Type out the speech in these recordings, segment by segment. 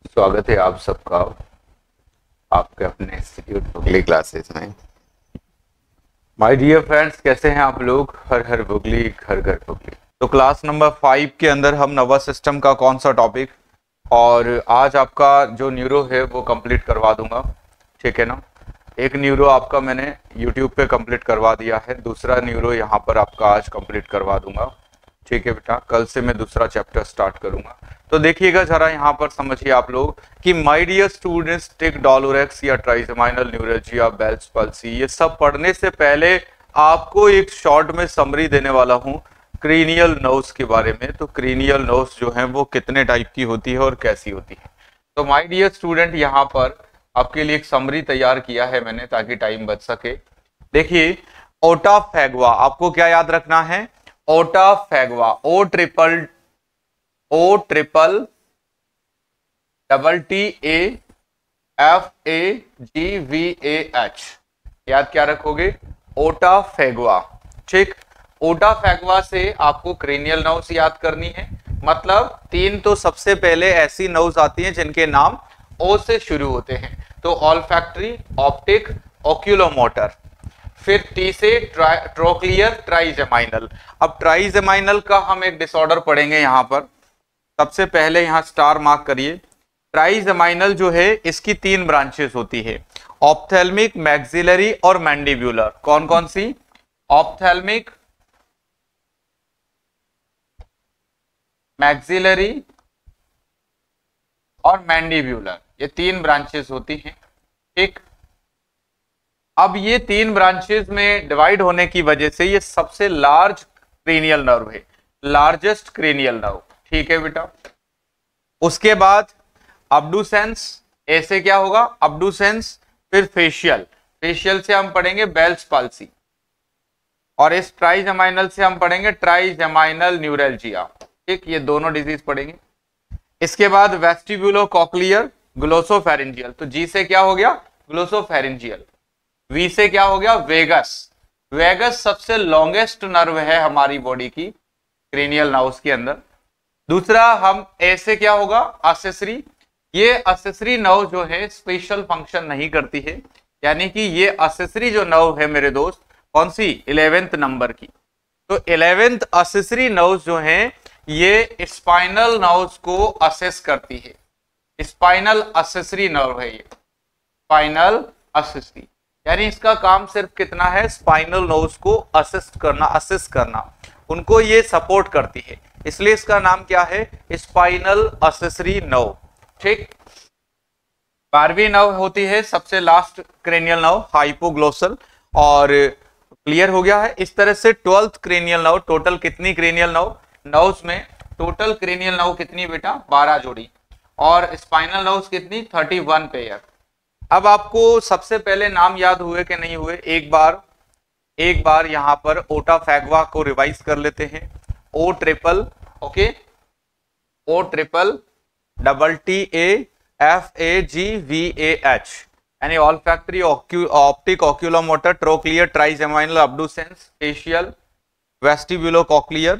स्वागत है आप सबका आपके अपने इंस्टीट्यूट बुगली क्लासेस में। माय डियर फ्रेंड्स, कैसे हैं आप लोग? हर हर बुगली, घर घर बुगली। तो क्लास नंबर 5 के अंदर हम नर्वस सिस्टम का कौन सा टॉपिक, और आज आपका जो न्यूरो है वो कंप्लीट करवा दूंगा, ठीक है ना। एक न्यूरो आपका मैंने यूट्यूब पे कंप्लीट करवा दिया है, दूसरा न्यूरो यहाँ पर आपका आज कंप्लीट करवा दूंगा, ठीक है बेटा। कल से मैं दूसरा चैप्टर स्टार्ट करूंगा। तो देखिएगा जरा यहाँ पर समझिए आप लोग कि माय डियर स्टूडेंट्स, टेक डोलोरेक्स या ट्राइजेमाइनल न्यूरल्जिया, बेल्स पल्सी, ये सब पढ़ने से पहले आपको एक शॉर्ट में समरी देने वाला हूँ क्रीनियल नर्व्स के बारे में। तो क्रीनियल नर्व्स जो हैं वो कितने टाइप की होती है और कैसी होती है। तो माय डियर स्टूडेंट, यहाँ पर आपके लिए एक समरी तैयार किया है मैंने ताकि टाइम बच सके। देखिए, ओटा फैगवा, आपको क्या याद रखना है? ओटा फैगवा, O triple double T A F A G V A H, याद क्या रखोगे? ओटा फैगवा, ठीक। ओटा फैगवा से आपको क्रेनियल नर्व्स याद करनी है। मतलब तीन तो सबसे पहले ऐसी नर्व्स आती हैं जिनके नाम ओ से शुरू होते हैं। तो ऑल्फैक्टरी, ऑप्टिक, ओक्यूलोमोटर। फिर टी से ट्रोक्लियर, ट्राइजेमाइनल। अब ट्राइजेमाइनल का हम एक डिसऑर्डर पढ़ेंगे यहाँ पर। सबसे पहले यहाँ स्टार मार्क करिए। ट्राइजेमाइनल जो है इसकी तीन ब्रांचेस होती है, ऑप्थेल्मिक, मैक्सिलरी और मैंडिब्यूलर। कौन कौन सी? ऑप्थेल्मिक, मैक्सिलरी और मैंडिब्यूलर, ये तीन ब्रांचेस होती हैं, ठीक। अब ये तीन ब्रांचेस में डिवाइड होने की वजह से ये सबसे लार्ज क्रेनियल नर्व है, लार्जेस्ट क्रेनियल नर्व, ठीक है बेटा। उसके बाद अब्डुसेंस, ऐसे क्या होगा? अब्डुसेंस। फिर फेशियल, फेशियल से हम पढ़ेंगे बेल्स पाल्सी, और इस ट्राइजेमाइनल से हम पढ़ेंगे ट्राइजेमाइनल न्यूरल्जिया, ठीक। ये दोनों डिजीज पढ़ेंगे। इसके बाद वेस्टिब्यूलो कॉक्लियर, ग्लोसोफेरिंजियल। तो जी से क्या हो गया? ग्लोसोफेरिंजियल। वी से क्या हो गया? वेगस। वेगस सबसे लॉन्गेस्ट नर्व है हमारी बॉडी की क्रेनियल नर्व्स के अंदर। दूसरा हम ए से क्या होगा? असेसरी। ये असेसरी नर्व जो है स्पेशल फंक्शन नहीं करती है, यानी कि ये असेसरी जो नर्व है मेरे दोस्त, कौन सी? 11th नंबर की। तो 11th असेसरी नर्व जो है ये स्पाइनल नर्व्स को असेस करती है। स्पाइनल असेसरी नर्व है ये, स्पाइनल असेसरी, यानी इसका काम सिर्फ कितना है? स्पाइनल नर्व्स को असिस्ट करना, असिस्ट करना, उनको ये सपोर्ट करती है, इसलिए इसका नाम क्या है? स्पाइनल असेसरी नर्व, ठीक। 12वीं नर्व होती है सबसे लास्ट क्रेनियल नर्व, हाइपोग्लोसल। और क्लियर हो गया है। इस तरह से 12th क्रेनियल नर्व। टोटल कितनी क्रेनियल नर्व? नर्व्स में टोटल क्रेनियल नर्व कितनी बेटा? 12 जोड़ी। और स्पाइनल नर्व्स कितनी? 31 पेयर। अब आपको सबसे पहले नाम याद हुए कि नहीं हुए? एक बार यहां पर ओटा फैगवा को रिवाइज कर लेते हैं। O triple, okay, O triple double T A F A G V A H, यानी olfactory, optic, oculomotor, trochlear, trigeminal, abducens, facial, vestibulocochlear,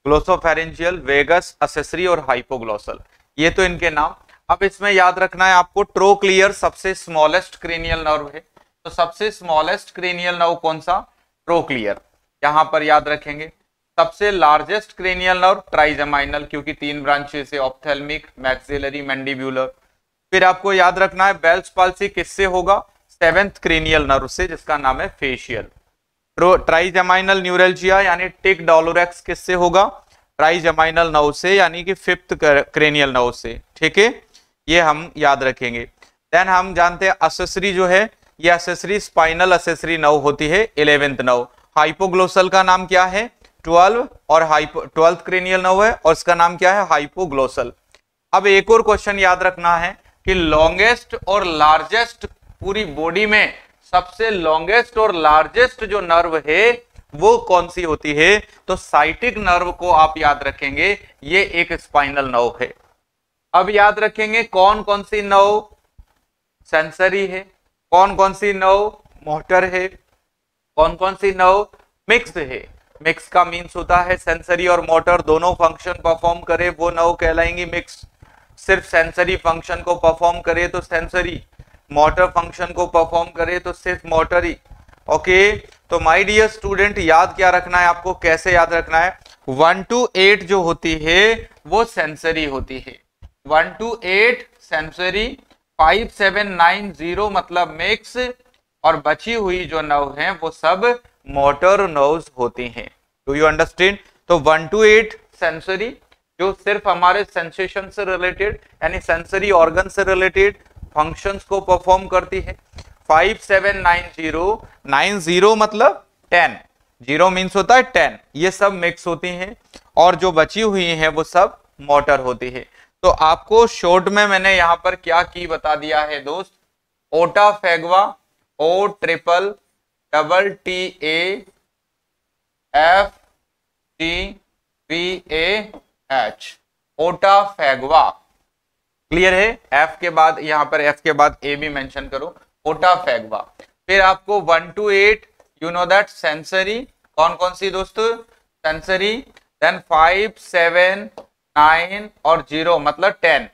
glossopharyngeal, vagus, accessory और हाइपोग्लोसल। ये तो इनके नाम। अब इसमें याद रखना है आपको, ट्रोक्लियर सबसे स्मॉलेस्ट क्रेनियल नर्व है। तो सबसे स्मॉलेस्ट क्रेनियल नर्व कौन सा? ट्रोक्लियर, यहां पर याद रखेंगे। सबसे लार्जेस्ट क्रेनियल नर्व ट्राइजेमाइनल, क्योंकि तीन ब्रांचेस है, ऑप्थेल्मिक, मैक्सिलरी, मैंडिब्यूलर। फिर आपको याद रखना है बेल्स पाल्सी किससे होगा? 7th क्रेनियल नर्व से, जिसका नाम है फेशियल। ट्राइजेमाइनल न्यूरल्जिया यानी टिक डोलोरेक्स किससे होगा? ट्राइजेमाइनल नर्व से, यानी कि 5th क्रेनियल नर्व से, ठीक है। ये हम याद रखेंगे। देन हम जानते हैं असेसरी जो है, ये असेसरी स्पाइनल असेसरी नर्व होती है, 11th नर्व। हाइपोग्लोसल का नाम क्या है? 12, और 12th क्रेनियल नर्व है, और इसका नाम क्या है? हाइपोग्लोसल। अब एक और क्वेश्चन याद रखना है कि लॉन्गेस्ट और लार्जेस्ट, पूरी बॉडी में सबसे लॉन्गेस्ट और लार्जेस्ट जो नर्व है वो कौन सी होती है? तो साइटिक नर्व को आप याद रखेंगे, ये एक स्पाइनल नर्व है। अब याद रखेंगे कौन कौन सी नर्व सेंसरी है, कौन कौन सी नर्व मोटर है, कौन कौन सी नर्व मिक्स है। मिक्स का मीन्स होता है सेंसरी और मोटर दोनों फंक्शन परफॉर्म करे वो नर्व कहलाएंगी मिक्स। सिर्फ सेंसरी फंक्शन को परफॉर्म करे तो सेंसरी, मोटर फंक्शन को परफॉर्म करे तो सिर्फ मोटरी। ओके, तो माय डियर स्टूडेंट याद क्या रखना है आपको, कैसे याद रखना है, 1 to 8 जो होती है वो सेंसरी होती है, 1 to 8 सेंसरी, 5, 7, 9, 0 मतलब मिक्स, और बची हुई जो नर्व हैं वो सब मोटर नर्व्स होती हैं। Do you understand? तो 1 to 8 सेंसरी जो सिर्फ हमारे सेंसेशन से रिलेटेड यानी सेंसरी ऑर्गन से रिलेटेड फंक्शंस को परफॉर्म करती है। 5, 7, 9, 0, 9, 0 मतलब 10, 0 मीन्स होता है 10, ये सब मिक्स होती हैं, और जो बची हुई हैं वो सब मोटर होती है। तो आपको शॉर्ट में मैंने यहाँ पर क्या की बता दिया है दोस्त, ओटाफेगवा, O triple double T A F T V A H, ओटाफेगवा। क्लियर है? F के बाद यहाँ पर F के बाद A भी मेंशन करो, ओटाफेगवा। फिर आपको 1 to 8 you know that sensory, कौन कौन सी दोस्तों, सेंसरी, देन 5, 7, 9 और 0 मतलब 10,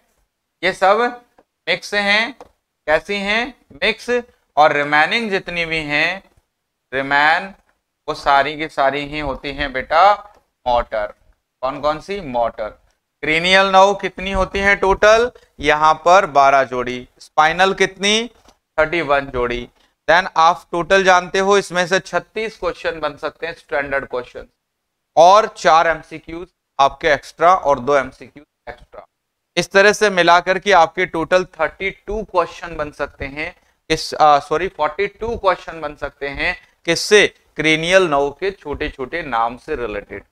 ये सब मिक्स हैं, कैसी हैं, मिक्स, और रिमेनिंग जितनी भी हैं रिमेन वो सारी की सारी ही होती हैं बेटा मोटर। कौन कौन सी, मोटर। क्रेनियल नर्व कितनी होती हैं टोटल, यहाँ पर 12 जोड़ी, स्पाइनल कितनी, 31 जोड़ी। देन आप टोटल जानते हो इसमें से 36 क्वेश्चन बन सकते हैं स्टैंडर्ड क्वेश्चन, और 4 एमसीक्यूज आपके एक्स्ट्रा और 2 एमसीक्यूज एक्स्ट्रा। इस तरह से मिलाकर के आपके टोटल 32 क्वेश्चन बन सकते हैं, 42 क्वेश्चन बन सकते हैं, किससे, क्रेनियल नर्व के छोटे छोटे नाम से रिलेटेड।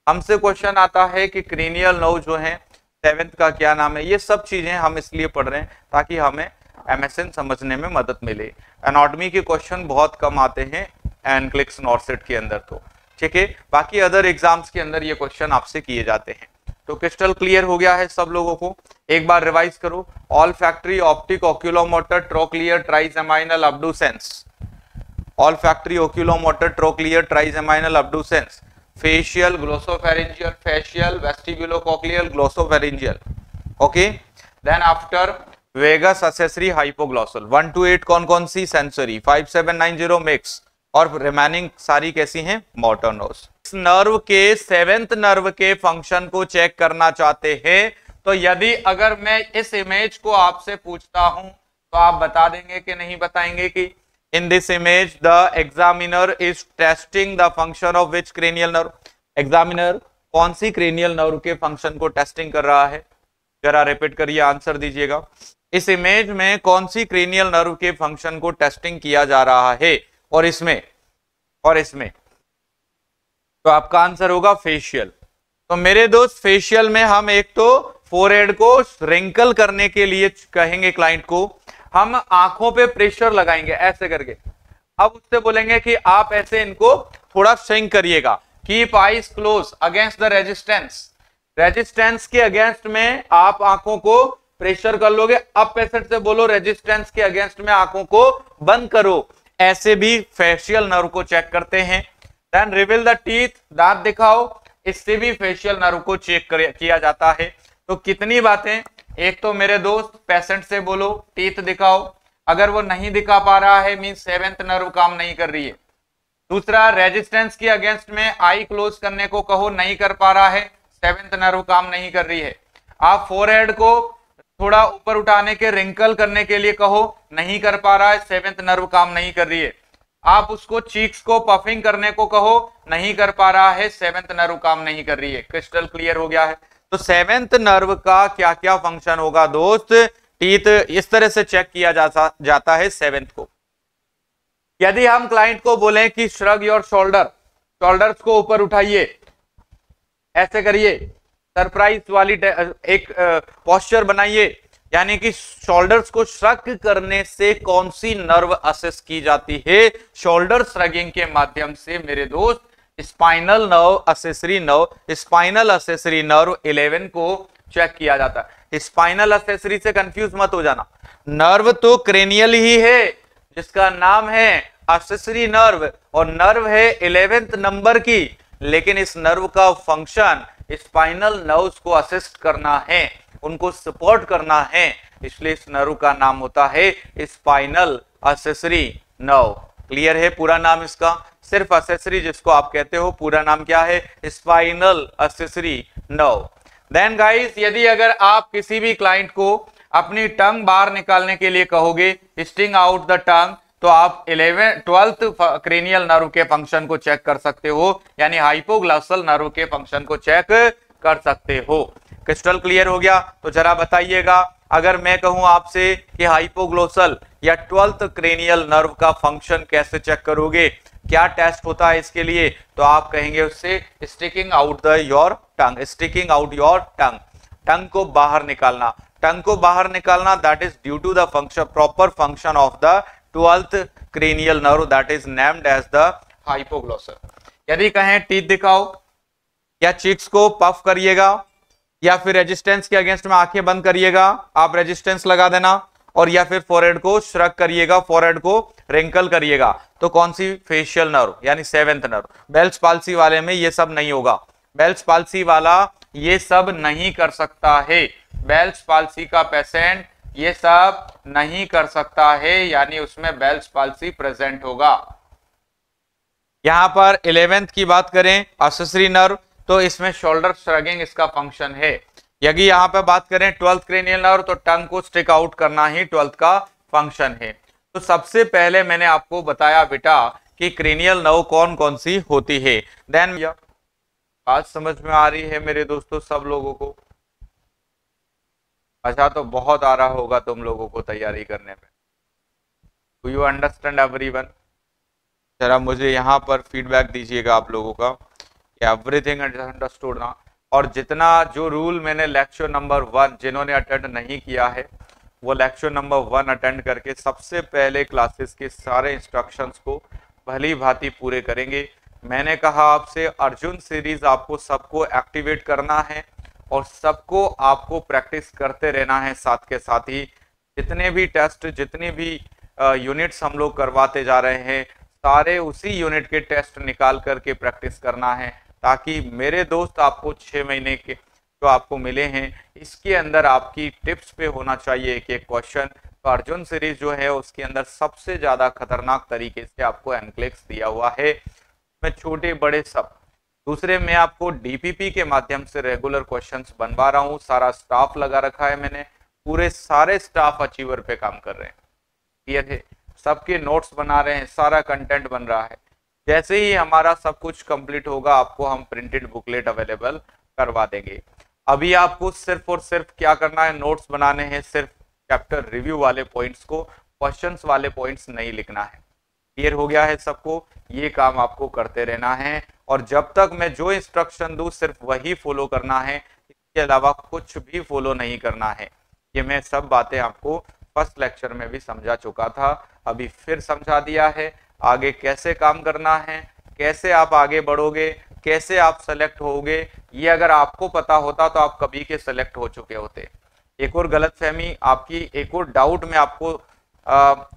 हमसे क्वेश्चन आता है कि क्रेनियल नर्व जो है 7th का क्या नाम है, ये सब चीजें हम इसलिए पढ़ रहे हैं ताकि हमें एमएसएन समझने में मदद मिले। एनाटॉमी के क्वेश्चन बहुत कम आते हैं एनक्लिक्स नॉर्सेट के अंदर, तो ठीक है, बाकी अदर एग्जाम्स के अंदर ये क्वेश्चन आपसे किए जाते हैं। तो क्रिस्टल क्लियर हो गया है सब लोगों को, एक बार रिवाइज करो, olfactory, optic, oculomotor, trochlear, trigeminal, abducens, olfactory, oculomotor, trochlear, trigeminal, abducens, facial, glossopharyngeal, facial, vestibulocochlear, glossopharyngeal. Okay, then after vagus, accessory, hypoglossal. 1 to 8 कौन कौन सी, सेंसरी, 5, 7, 9, 0 मिक्स, और रिमेनिंग सारी कैसी हैं, मोटर नर्व्स। इस nerve के 7th nerve के फंक्शन को चेक करना चाहते हैं, तो यदि अगर मैं इस इमेज को आपसे पूछता हूं तो आप बता देंगे कि नहीं बताएंगे कि in this image the examiner is testing the function of which cranial nerve. Examiner कौन सी क्रेनियल नर्व के फंक्शन को टेस्टिंग कर रहा है, जरा रिपीट करिए, आंसर दीजिएगा। इस इमेज में कौन सी क्रेनियल नर्व के फंक्शन को टेस्टिंग किया जा रहा है, और इसमें तो आपका आंसर होगा फेशियल। तो मेरे दोस्त फेशियल में हम एक तो फोरहेड को रिंकल करने के लिए कहेंगे क्लाइंट को, हम आंखों पे प्रेशर लगाएंगे ऐसे करके, अब उससे बोलेंगे कि आप ऐसे इनको थोड़ा सिंक करिएगा, keep eyes close against the resistance, resistance के अगेंस्ट में आप आंखों को प्रेशर कर लोगे, अब पेशेंट से बोलो रेजिस्टेंस के अगेंस्ट में आंखों को बंद करो, ऐसे भी फेशियल नर्व को चेक करते हैं। देन रिवील द टीथ, दांत दिखाओ, इससे भी फेशियल नर्व को चेक किया जाता है। तो कितनी बातें, एक तो मेरे दोस्त पेशेंट से बोलो टीथ दिखाओ, अगर वो नहीं दिखा पा रहा है मीन 7th नर्व काम नहीं कर रही है। दूसरा, रेजिस्टेंस के अगेंस्ट में आई क्लोज करने को कहो, नहीं कर पा रहा है, 7th नर्व काम नहीं कर रही है। आप फोरहेड को थोड़ा ऊपर उठाने के रिंकल करने के लिए कहो, नहीं कर पा रहा है, 7th नर्व काम नहीं कर रही है। आप उसको चीक्स को पफिंग करने को कहो, नहीं कर पा रहा है, 7th नर्व काम नहीं कर रही है। क्रिस्टल क्लियर हो गया है। तो 7th नर्व का क्या क्या फंक्शन होगा दोस्त, टीथ इस तरह से चेक किया जाता है 7th को। यदि हम क्लाइंट को बोलें कि श्रग योर शोल्डर, शोल्डर्स को ऊपर उठाइए, ऐसे करिए, सरप्राइज वाली एक पोस्चर बनाइए, यानी कि शोल्डर्स को श्रग करने से कौन सी नर्व असेस की जाती है, शोल्डर श्रगिंग के माध्यम से मेरे दोस्त spinal nerve accessory nerve, spinal accessory nerve 11 को चेक किया जाता है। स्पाइनल असेसरी से कंफ्यूज मत हो जाना, नर्व तो क्रेनियल ही है जिसका नाम है असेसरी नर्व, और नर्व है 11th नंबर की, लेकिन इस नर्व का फंक्शन स्पाइनल नर्व्स को असिस्ट करना है, उनको सपोर्ट करना है, इसलिए इस नर्व का नाम होता है स्पाइनल एक्सेसरी नर्व। क्लियर है पूरा नाम इसका? सिर्फ एक्सेसरी जिसको आप कहते हो, पूरा नाम क्या है? Spinal accessory nerve. Then guys, यदि अगर आप किसी भी क्लाइंट को अपनी टंग बाहर निकालने के लिए कहोगे, स्टिंग आउट द टंग, तो आप 12th क्रेनियल नर्व के फंक्शन को चेक कर सकते हो, यानी हाइपोग्लॉसल नर्व के फंक्शन को चेक कर सकते हो। क्रिस्टल क्लियर हो गया? तो जरा बताइएगा, अगर मैं कहूं आपसे कि हाइपोग्लॉसल या 12th क्रेनियल नर्व का फंक्शन कैसे चेक करोगे, क्या टेस्ट होता है इसके लिए, तो आप कहेंगे उससे sticking out the your tongue, sticking out your tongue, tongue को बाहर निकालना, टंग को बाहर निकालना, that is due to the function, proper function of the 12th cranial nerve that is named as the hypoglossal। यदि कहें टीथ दिखाओ, या चिक्स को पफ करिएगा, या फिर रेजिस्टेंस के अगेंस्ट में आंखें बंद करिएगा, आप रेजिस्टेंस लगा देना, और या फिर फोरहेड को श्रग करिएगा, फोरहेड को रिंकल करिएगा, तो कौन सी? फेशियल नर्व, यानी 7th नर्व। बेल्स पाल्सी वाले में ये सब नहीं होगा, बेल्स पाल्सी वाला ये सब नहीं कर सकता है, बेल्स पाल्सी का पेशेंट ये सब नहीं कर सकता है, यानी उसमें बेल्स पाल्सी प्रेजेंट होगा। यहां पर 11th की बात करें, एक्सेसरी नर्व, तो इसमें शोल्डर श्रगिंग इसका फंक्शन है। यदि यहां पर बात करें 12th क्रेनियल नर्व, तो टंग को स्टिक आउट करना ही 12th का फंक्शन है। तो सबसे पहले मैंने आपको बताया बेटा कि क्रेनियल नर्व कौन कौन सी होती है। देन बात समझ में आ रही है मेरे दोस्तों सब लोगों को? अच्छा, तो बहुत आ रहा होगा तुम लोगों को तैयारी करने में। Do you understand everyone? जरा मुझे यहाँ पर फीडबैक दीजिएगा आप लोगों का कि एवरीथिंग अंडरस्टूड ना। और जितना जो रूल मैंने लेक्चर नंबर 1, जिन्होंने अटेंड नहीं किया है वो लेक्चर नंबर 1 अटेंड करके सबसे पहले क्लासेस के सारे इंस्ट्रक्शंस को भली भांति पूरे करेंगे। मैंने कहा आपसे अर्जुन सीरीज आपको सबको एक्टिवेट करना है और सबको आपको प्रैक्टिस करते रहना है। साथ के साथ ही जितने भी टेस्ट, जितने भी यूनिट्स हम लोग करवाते जा रहे हैं, सारे उसी यूनिट के टेस्ट निकाल करके प्रैक्टिस करना है, ताकि मेरे दोस्त आपको 6 महीने के जो आपको मिले हैं इसके अंदर आपकी टिप्स पे होना चाहिए एक एक क्वेश्चन। तो अर्जुन सीरीज जो है उसके अंदर सबसे ज्यादा खतरनाक तरीके से आपको एनक्लेक्स दिया हुआ है, मैं छोटे बड़े सब। दूसरे मैं आपको डीपीपी के माध्यम से रेगुलर क्वेश्चंस बनवा रहा हूँ, सारा स्टाफ लगा रखा है मैंने, पूरे सारे स्टाफ अचीवर पे काम कर रहे हैं। क्लियर है? सबके नोट्स बना रहे हैं, सारा कंटेंट बन रहा है। जैसे ही हमारा सब कुछ कंप्लीट होगा आपको हम प्रिंटेड बुकलेट अवेलेबल करवा देंगे। अभी आपको सिर्फ और सिर्फ क्या करना है, नोट्स बनाने हैं, सिर्फ चैप्टर रिव्यू वाले पॉइंट्स को, क्वेश्चंस वाले पॉइंट्स नहीं लिखना है। क्लियर हो गया है सबको? ये काम आपको करते रहना है और जब तक मैं जो इंस्ट्रक्शन दूं सिर्फ वही फॉलो करना है, इसके अलावा कुछ भी फॉलो नहीं करना है। ये मैं सब बातें आपको फर्स्ट लेक्चर में भी समझा चुका था, अभी फिर समझा दिया है। आगे कैसे काम करना है, कैसे आप आगे बढ़ोगे, कैसे आप सेलेक्ट होगे, ये अगर आपको पता होता तो आप कभी के सेलेक्ट हो चुके होते। एक और गलतफहमी आपकी, एक और डाउट मैं आपको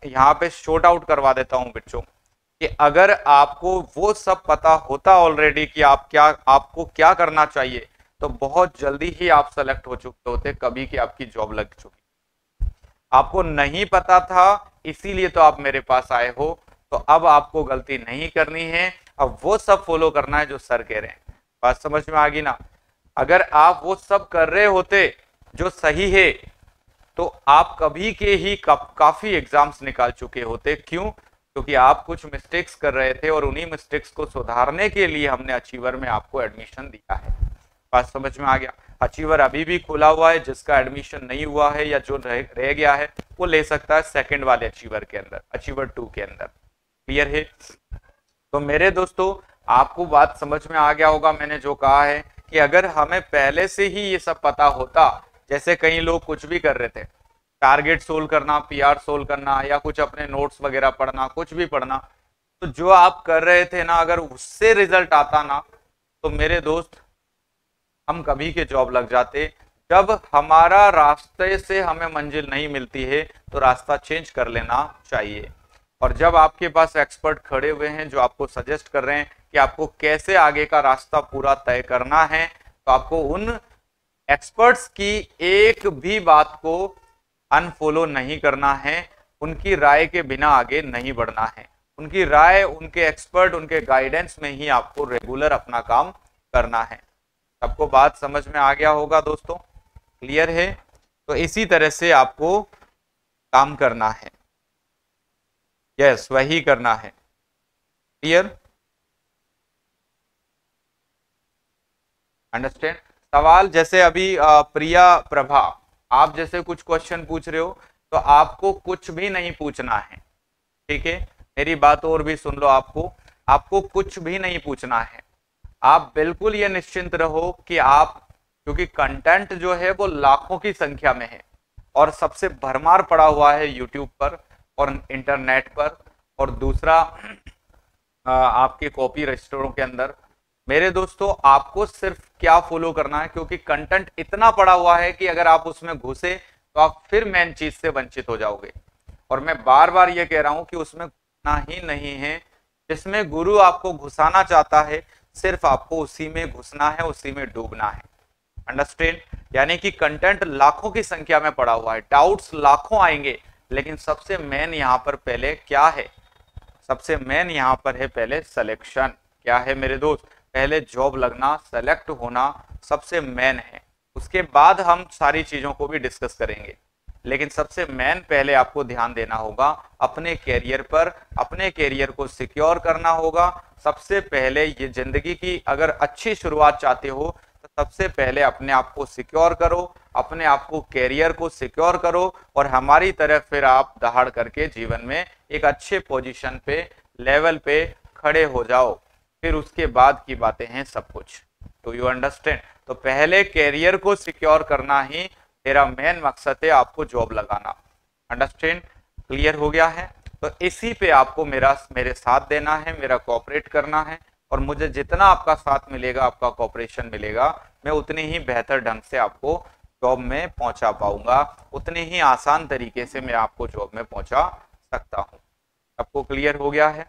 यहाँ पे शॉर्ट आउट करवा देता हूँ बच्चों, कि अगर आपको वो सब पता होता ऑलरेडी कि आपको क्या करना चाहिए, तो बहुत जल्दी ही आप सेलेक्ट हो चुके होते, कभी की आपकी जॉब लग चुकी। आपको नहीं पता था इसीलिए तो आप मेरे पास आए हो, तो अब आपको गलती नहीं करनी है, अब वो सब फॉलो करना है जो सर कह रहे हैं। बात समझ में आ गई ना? अगर आप वो सब कर रहे होते जो सही है, तो आप कभी के ही काफी एग्जाम्स निकाल चुके होते। क्यों? क्योंकि आप कुछ मिस्टेक्स कर रहे थे और उन्हीं मिस्टेक्स को सुधारने के लिए हमने अचीवर में आपको एडमिशन दिया है। बात समझ में आ गया? अचीवर अभी भी खुला हुआ है, जिसका एडमिशन नहीं हुआ है या जो रह गया है वो ले सकता है सेकंड वाले अचीवर के अंदर, अचीवर 2 के अंदर। क्लियर है? तो मेरे दोस्तों आपको बात समझ में आ गया होगा। मैंने जो कहा है कि अगर हमें पहले से ही ये सब पता होता, जैसे कई लोग कुछ भी कर रहे थे, टारगेट सोल्व करना, पीआर सोल्व करना, या कुछ अपने नोट्स वगैरह पढ़ना, कुछ भी पढ़ना, तो जो आप कर रहे थे ना, अगर उससे रिजल्ट आता ना, तो मेरे दोस्त हम कभी के जॉब लग जाते। जब हमारा रास्ते से हमें मंजिल नहीं मिलती है तो रास्ता चेंज कर लेना चाहिए। और जब आपके पास एक्सपर्ट खड़े हुए हैं जो आपको सजेस्ट कर रहे हैं कि आपको कैसे आगे का रास्ता पूरा तय करना है, तो आपको उन एक्सपर्ट्स की एक भी बात को अनफॉलो नहीं करना है, उनकी राय के बिना आगे नहीं बढ़ना है। उनकी राय, उनके एक्सपर्ट, उनके गाइडेंस में ही आपको रेगुलर अपना काम करना है। सबको बात समझ में आ गया होगा दोस्तों, क्लियर है? तो इसी तरह से आपको काम करना है, यस वही करना है, क्लियर, अंडरस्टैंड? सवाल जैसे अभी प्रिया प्रभा, आप जैसे कुछ क्वेश्चन पूछ रहे हो तो आपको कुछ भी नहीं पूछना है, ठीक है? मेरी बात और भी सुन लो, आपको कुछ भी नहीं पूछना है। आप बिल्कुल ये निश्चिंत रहो कि आप, क्योंकि कंटेंट जो है वो लाखों की संख्या में है और सबसे भरमार पड़ा हुआ है यूट्यूब पर और इंटरनेट पर, और दूसरा आपके कॉपी रजिस्टरों के अंदर। मेरे दोस्तों, आपको सिर्फ क्या फॉलो करना है, क्योंकि कंटेंट इतना पड़ा हुआ है कि अगर आप उसमें घुसे तो आप फिर मेन चीज से वंचित हो जाओगे। और मैं बार बार ये कह रहा हूं कि उसमें घुसना ही नहीं है, जिसमें गुरु आपको घुसाना चाहता है सिर्फ आपको उसी में घुसना है, उसी में डूबना है, अंडरस्टैंड? यानी कि कंटेंट लाखों की संख्या में पड़ा हुआ है, डाउट्स लाखों आएंगे, लेकिन सबसे मेन यहाँ पर पहले क्या है? सबसे मेन यहाँ पर है पहले सिलेक्शन। क्या है मेरे दोस्त? पहले जॉब लगना, सेलेक्ट होना सबसे मेन है। उसके बाद हम सारी चीजों को भी डिस्कस करेंगे, लेकिन सबसे मेन पहले आपको ध्यान देना होगा अपने कैरियर पर, अपने कैरियर को सिक्योर करना होगा। सबसे पहले ये जिंदगी की अगर अच्छी शुरुआत चाहते हो तो सबसे पहले अपने आप को सिक्योर करो, अपने आप को, कैरियर को सिक्योर करो, और हमारी तरफ फिर आप दहाड़ करके जीवन में एक अच्छे पोजीशन पे, लेवल पे खड़े हो जाओ। फिर उसके बाद की बातें हैं सब कुछ। तो यू अंडरस्टैंड? तो पहले कैरियर को सिक्योर करना ही मेरा मेन मकसद है, आपको जॉब लगाना, अंडरस्टैंड? क्लियर हो गया है? तो इसी पे आपको मेरे साथ देना है, मेरा कोऑपरेट करना है, और मुझे जितना आपका साथ मिलेगा, आपका कोऑपरेशन मिलेगा, मैं उतनी ही बेहतर ढंग से आपको जॉब में पहुंचा पाऊंगा, उतने ही आसान तरीके से मैं आपको जॉब में पहुंचा सकता हूं। आपको क्लियर हो गया है?